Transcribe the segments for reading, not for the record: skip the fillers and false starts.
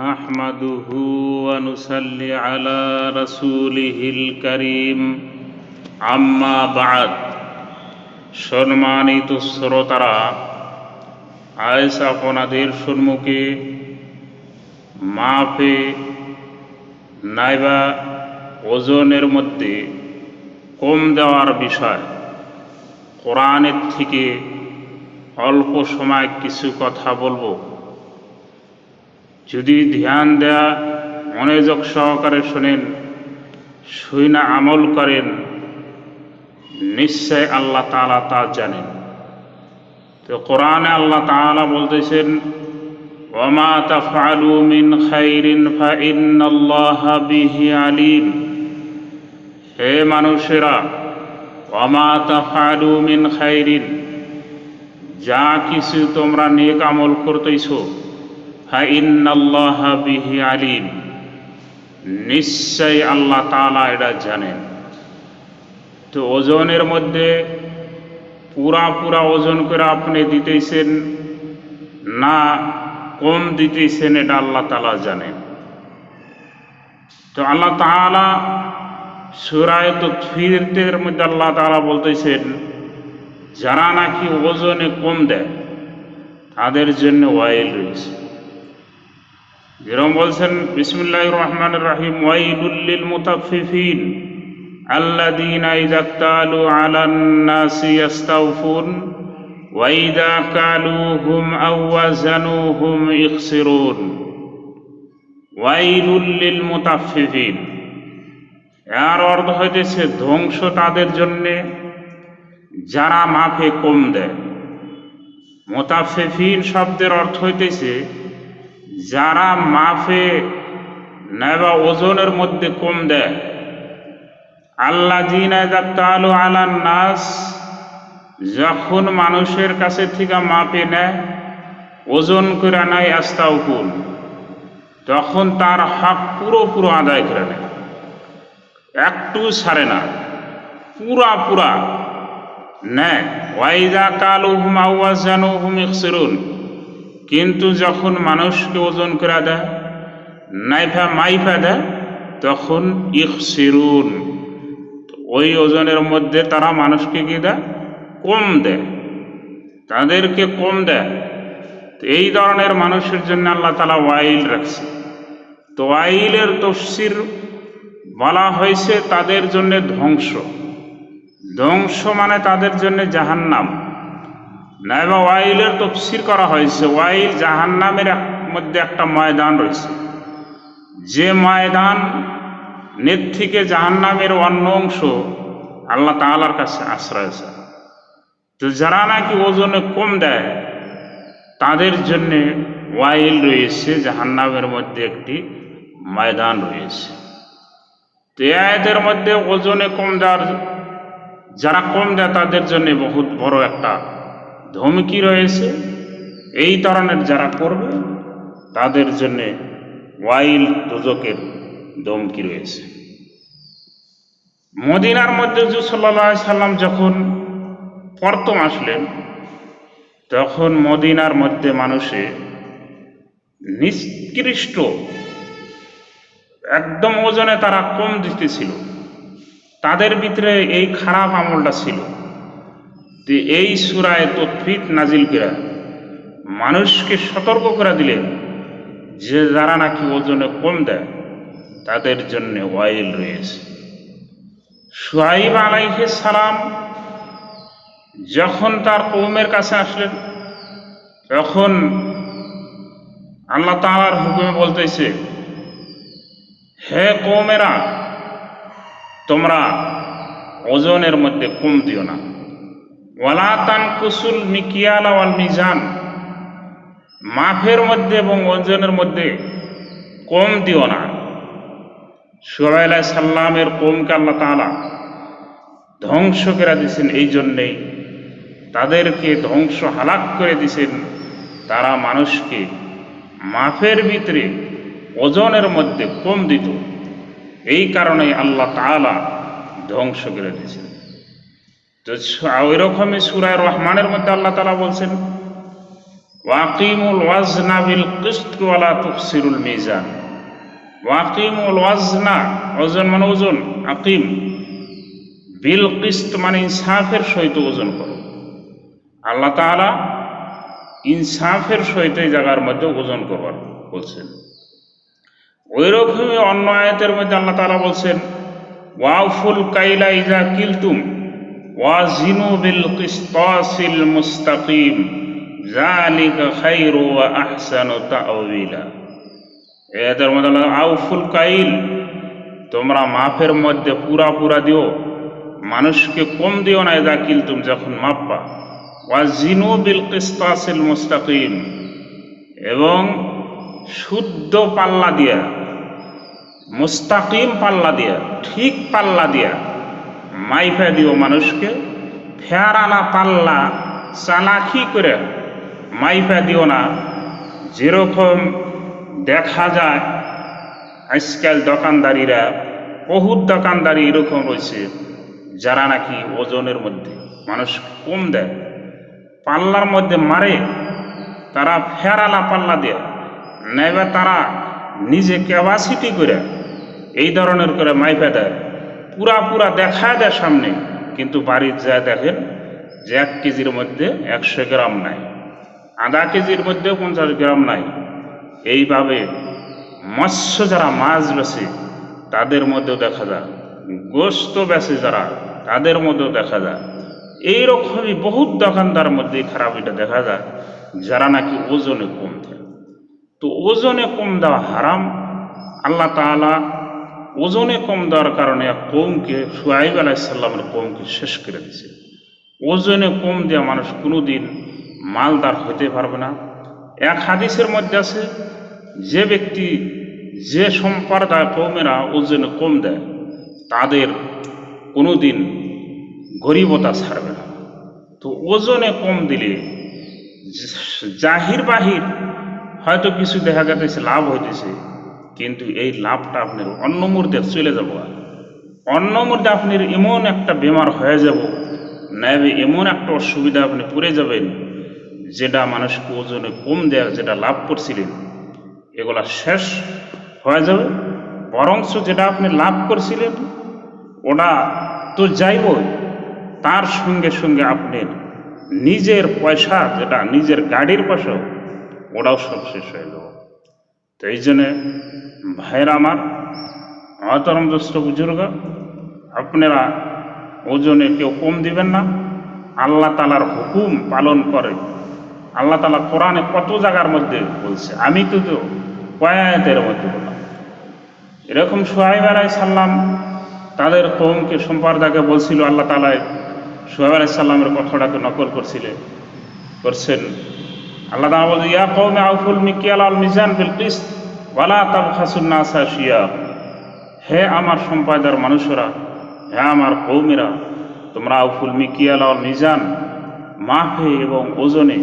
নাহমাদুহু ওয়া নুসাল্লি আলা রাসূলিহিল কারীম, আম্মা বা'দ। সম্মানিত শ্রোতারা, আজ আপনাদের সম্মুখে মাপে নাইবা ওজনের মধ্যে কম দেওয়ার বিষয় কোরআনের থেকে অল্প সময় কিছু কথা বলবো। যদি ধ্যান দেয়া মনোযোগ সহকারে শোনেন, শুনে আমল করেন, নিশ্চয় আল্লাহ তাআলা তা জানেন। তো কোরআনে আল্লাহ তাআলা বলতেছেন, ওয়ামা তাফআলু মিন খাইরিন ফাইন্নাল্লাহা বিহি আলিম। হে মানুষেরা, ওয়ামা তাফআলু মিন খাইরিন, যা কিছু তোমরা নেক আমল করতেছো, ফাইন্নাল্লাহা বিহি আলিম, নিশ্চয় আল্লাহ তাআলা এটা জানেন। তো ওজনের মধ্যে পুরা ওজন করে আপনি দিতেছেন না কম দিতেছেন, এটা আল্লাহ তাআলা জানেন। তো আল্লাহ তাআলা সূরা তাথফীরের মধ্যে আল্লাহ তাআলা বলতেছেন, যারা নাকি ওজনে কম দেয় তাদের জন্য ওয়াইল রয়েছে। যেরকম বলছেন বিসমিল্লাহির রহমানির রহিম, ওয়াইলুল লিল মুতাফফিফিন আল্লাযীনা ইযা ক্তালু আলান নাসি ইস্তাওফুন ওয়া ইযা কালুহুম আও ওয়াজানুহুম ইখসিরুন। ওয়াইলুল লিল মুতাফফিফিন, এর অর্থ হইতেছে ধ্বংস তাদের জন্যে যারা মাপে কম দেয়। মুতাফফিফিন শব্দের অর্থ হইতেছে যারা মাপে নাইবা ওজনের মধ্যে কম দেয়। আল্লাযীনা ইযা ক্তালু আলান নাস, যখন মানুষের কাছে থেকে মাপে নেয়, ওজন করে নেয়, ইস্তাওফুন, তখন তার হক পুরো আদায় করে নেয়, একটু ছাড়ে না, পুরা নেয়। ওয়া ইযা কালুহুম আও ওয়াজানুহুম ইখসিরুন, কিন্তু যখন মানুষকে ওজন করে দেয়, মাইফা দেয়, তখন ইখসিরুন, ওই ওজনের মধ্যে তারা মানুষকে কি দেয়? কম দেয়, তাদেরকে কম দেয়। তো এই ধরনের মানুষের জন্য আল্লাহ তাআলা ওয়াইল রাখছে। তো ওয়াইলের তাফসীর বলা হয়েছে তাদের জন্য ধ্বংস মানে তাদের জন্য জাহান্নাম। নাইবা ওয়াইলের তাফসীর করা হয়েছে ওয়াইল জাহান্নামের মধ্যে একটা ময়দান রয়েছে, যে ময়দান নেত থেকে জাহান্নামের অন্য অংশ আল্লাহ তাআলার কাছে আশ্রয় আছে। তো যারা নাকি ওজনে কম দেয় তাদের জন্য ওয়াইল রয়েছে, জাহান্নামের মধ্যে একটি ময়দান রয়েছে। তো এই আয়াতের মধ্যে ওজনে কম দেওয়ার, যারা কম দেয় তাদের জন্য বহুত বড় একটা ধমকি রয়েছে। এই ধরনের যারা করবে তাদের জন্য ওয়াইল দোজকের ধমকি রয়েছে। মদিনার মধ্যে হুজুর সাল্লাল্লাহু আলাইহি সাল্লাম যখন প্রথম আসলেন, তখন মদিনার মধ্যে মানুষে নিকৃষ্ট একদম ওজনে তারা কম দিতেছিল, তাদের ভিতরে এই খারাপ আমলটা ছিল। তো এই সূরা তাথফীর নাজিল করে মানুষকে সতর্ক করে দিলেন যে যারা নাকি ওজনে কম দেয় তাদের জন্য ওয়াইল রয়েছে। শুআয়ব আলাইহিস সালাম যখন তার কওমের কাছে আসলেন, তখন আল্লাহ তাআলার হুকুমে বলতেছে, হে কওমেরা, তোমরা ওজনের মধ্যে কম দিও না। ওয়ালা তানকুসুল মিকিয়ালা ওয়াল মিজান, মাপের মধ্যে এবং ওজনের মধ্যে কম দিও না। শুআয়ব আলাইহিস সালামের কওমকে আল্লাহ তাআলা ধ্বংস করে দিয়েছেন, এই জন্যেই তাদেরকে ধ্বংস হালাক করে দিয়েছেন। তারা মানুষকে মাপের ভিতরে ওজনের মধ্যে কম দিত, এই কারণেই আল্লাহ তাআলা ধ্বংস করে দিয়েছেন। তো ওই রকমই সূরা রহমানের মধ্যে আল্লাহ তাআলা বলছেন, ওয়াকিমুল ওয়াজনা বিল কিসত ওয়ালা তুখসিরুল মিজান। ওয়াকিমুল ওয়াজনা, ওজন মানে ওজন, আকিম, বিল কিসত মানে ইনসাফের সহিত ওজন করো। আল্লাহ তাআলা ইনসাফের সহিত এই জায়গার মধ্যে ওজন করবার বলছেন। ওই রকমই অন্য আয়াতের মধ্যে আল্লাহ তাআলা বলছেন ওয়াউফুল কাইলা ইজা কিলতুম ওয়াজিনু বিল কিসতাসিল মুস্তাকিম যালিকা খায়রু ওয়া আহসানু তা'ওয়িলা। এদের মধ্যে আউফুল কাইল, তোমরা মাপের মধ্যে পুরা পুরা দিও, মানুষকে কম দিও না। ইজা কিলতুম, যখন মাপবা। ওয়াজিনু বিল কিসতাসিল মুস্তাকিম, এবং শুদ্ধ পাল্লা দিয়া, মুস্তাকিম পাল্লা দিয়া, ঠিক পাল্লা দিয়া মাইফা দিও মানুষকে। ফেরানা পাল্লা চালাকি করে মাইফা দিও না। যেরকম দেখা যায় আজকাল দোকানদারিরা, বহুত দোকানদারি এরকম রয়েছে যারা নাকি ওজনের মধ্যে মানুষ কম দেয়, পাল্লার মধ্যে মারে, তারা ফেরালা পাল্লা দেয়, নাইবা তারা নিজে ক্যাপাসিটি করে এই ধরনের করে মাইফা দেয়, পুরা পুরা দেখা দেয় সামনে, কিন্তু বাড়ির যায় দেখেন যে 1 কেজির মধ্যে 100 গ্রাম নাই, আধা কেজির মধ্যে 50 গ্রাম নাই। এইভাবে মৎস্য যারা মাছ বেছে তাদের মধ্যেও দেখা যায়, গোস্ত বেছে যারা তাদের মধ্যেও দেখা যায়। এইরকমই বহুত দোকানদার মধ্যে খারাপিটা দেখা যায় যারা নাকি ওজনে কম দেয়। তো ওজনে কম দেওয়া হারাম। আল্লাহ তাআলা ওজনে কম দেওয়ার কারণে এক কওমকে, শুআইব আলাইহিস সালামের কওমকে শেষ করে দিয়েছে। ওজনে কম দেওয়া মানুষ কোনোদিন মালদার হতে পারবে না। এক হাদিসের মধ্যে আছে, যে ব্যক্তি, যে সম্প্রদায় কওমেরা ওজনে কম দেয় তাদের কোনোদিন গরিবতা ছাড়বে না। তো ওজনে কম দিলে জাহির বাহির হয়তো কিছু দেখা যাচ্ছে লাভ হইতেছে, কিন্তু এই লাভটা আপনার অন্য মুহূর্তে চলে যাব। অন্য মুহূর্তে আপনার এমন একটা বেমার হয়ে যাব, নাইবে এমন একটা অসুবিধা আপনি পড়ে যাবেন, যেটা মানুষকে ওজনে কম দেয়া যেটা লাভ করছিলেন এগুলা শেষ হয়ে যাবে। বরঞ্চ যেটা আপনি লাভ করছিলেন ওটা তো যাইবই, তার সঙ্গে সঙ্গে আপনার নিজের পয়সা, যেটা নিজের গাড়ির পয়সা, ওটাও সব শেষ হয়ে যাবে। তো এই জন্যে ভাইরা আমার, মহতরম দোস্ত বুজুর্গ, আপনারা ওজনে কেউ কম দিবেন না। আল্লাহ তাআলার হুকুম পালন করে। আল্লাহ তাআলা কোরআনে কত জায়গার মধ্যে বলছে, আমি তো কয়েকদের মধ্যে বললাম। এরকম শুআইব আলাইহিস সালাম তাদের কওমকে, সম্প্রদায়কে বলছিল, আল্লাহ তাআলা শুআইব আলাইহিস সালামের কথাটাকে নকল করছেন। আল্লাহ তাআলা বলছে, ইয়া কওমি আউফুল মিকিয়াল ওয়াল মিজান বিল কিসত ওয়ালা তাবখাসুন নাসা আশিয়াহুম। হে আমার সম্প্রদায়ের মানুষেরা, হে আমার কওমেরা, তোমরা আউফুল মিকিয়াল ওয়াল মিজান, মাপে এবং ওজনে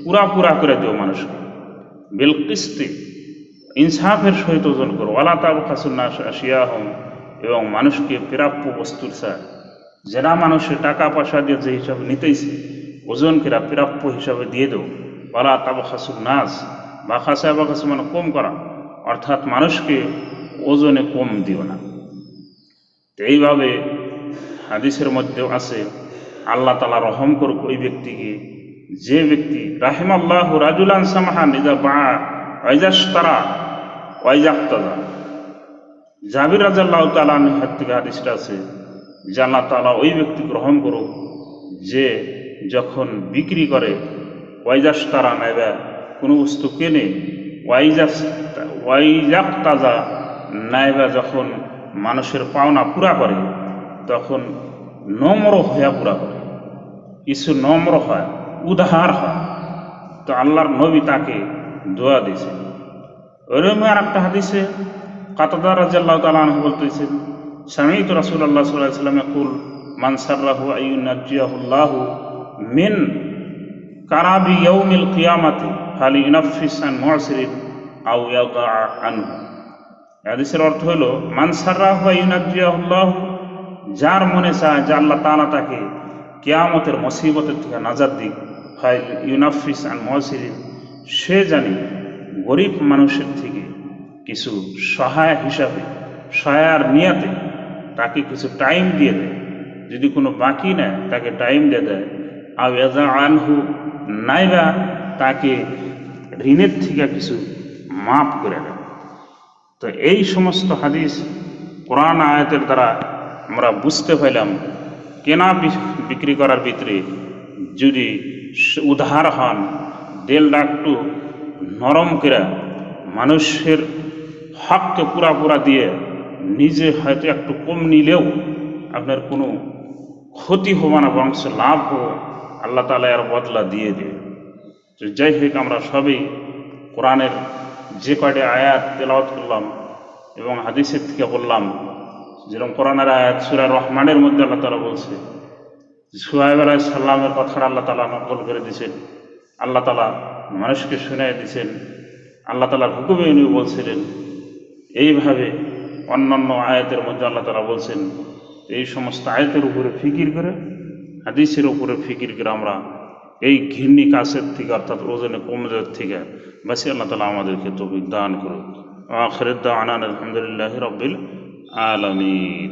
পুরা পুরা করে দিও মানুষকে। বিল কিসতে, ইনসাফের সহিত ওজন করো। ওয়ালা তাবখাসুন নাসা আশিয়াহুম, এবং মানুষকে প্রাপ্য বস্তুর চায়, যারা মানুষের টাকা পয়সা দিয়ে যে হিসাবে নিতেইছে, ওজন করে প্রাপ্য হিসাবে দিয়ে দেও। ওয়ালা তাবখাসুন নাস, বাখাসা বাখাসা মানে কম করা, অর্থাৎ মানুষকে ওজনে কম দিও না। তো এইভাবে হাদিসের মধ্যেও আছে, আল্লাহ তাআলা রহম করুক ওই ব্যক্তিকে, যে ব্যক্তি, রাহিমাল্লাহু রাজুলান সামাহান ইযা বাআ ওয়াইজাশতারা ওয়াইজাক্তাজা। জাবির রাদিয়াল্লাহু তাআলা আনহু থেকে হাদিসটা আছে যে আল্লাহ তাআলা ওই ব্যক্তিকে রহম করুক যে যখন বিক্রি করে, ওয়াইজাশতারা নাইবা কোনো বস্তু কেনে, ওয়াইজাক্তাজা নাইবা যখন মানুষের পাওনা পুরা করে, তখন নম্র হইয়া পুরা করে, কিছু নম্র হয়, উদার হয়। তো আল্লাহর নবী তাকে দোয়া দিয়েছে। ওরকম আর একটা হাদিসে কাতাদা রাদিয়াল্লাহু তাআলা আনহু বলতেছেন, সামি'তু রাসূলুল্লাহ সাল্লাল্লাহু আলাইহি ওয়াসাল্লাম ইয়াকুল মান সাররাহু আইয়ুনাজ্জিয়াহুল্লাহু মিন কারাবি ইয়াউমিল কিয়ামাতি ফালিইউনাফিস আন মু'সিরিন আও ইয়াদা আনহু। হাদিসের অর্থ হলো, মান সাররাহু আইয়ুনাজ্জিয়াহুল্লাহু, যার মনে চায় যে আল্লাহ তাআলা তাকে কিয়ামতের মুসিবতের থেকে নাজাত দিক, ফালিইউনাফিস আন মু'সিরিন, সে জানি গরিব মানুষের থেকে কিছু সহায় হিসাবে সহায়ার নিয়াতে তাকে কিছু টাইম দিয়ে দেয়, যদি কোনো বাকি নেয় তাকে টাইম দিয়ে দেয়, আর এজা আনহু নাইবা তাকে ঋণের থেকে কিছু মাফ করে দেয়। তো এই সমস্ত হাদিস কোরআন আয়াতের দ্বারা আমরা বুঝতে পাইলাম কেনা বিক্রি করার ভিতরে যদি উধার হন, দেলটা একটু নরম করে মানুষের হককে পুরা দিয়ে নিজে হয়তো একটু কম নিলেও আপনার কোনো ক্ষতি হবে না, বরং লাভ হবে, আল্লাহ তাআলা এর বদলা দিয়ে দেবে। তো যাই হোক, আমরা সবই কোরআনের যে কয়টি আয়াত তেলাওয়াত করলাম এবং হাদিসের থেকে বললাম, যেরকম কোরআনের আয়াত সূরা রহমানের মধ্যে আল্লাহ তাআলা বলছে, শুআয়ব আলাইহিস সালামের কথাটা আল্লাহ তাআলা নকল করে দিয়েছেন, আল্লাহ তাআলা মানুষকে শুনাই দিয়েছেন, আল্লাহ তাআলার হুকুমে উনি বলছিলেন। এইভাবে অন্যান্য আয়াতের মধ্যে আল্লাহ তাআলা বলছেন। এই সমস্ত আয়াতের উপরে ফিকির করে, হাদিসের উপরে ফিকির করে আমরা এই ঘৃণী কাছের থেকে অর্থাৎ ওজনে কমজোর থেকে বাসি আল্লাহ তাআলা আমাদেরকে তৌফিক দান করুন। আখির দাওয়ানা আলহামদুলিল্লাহি রাব্বিল আলামিন।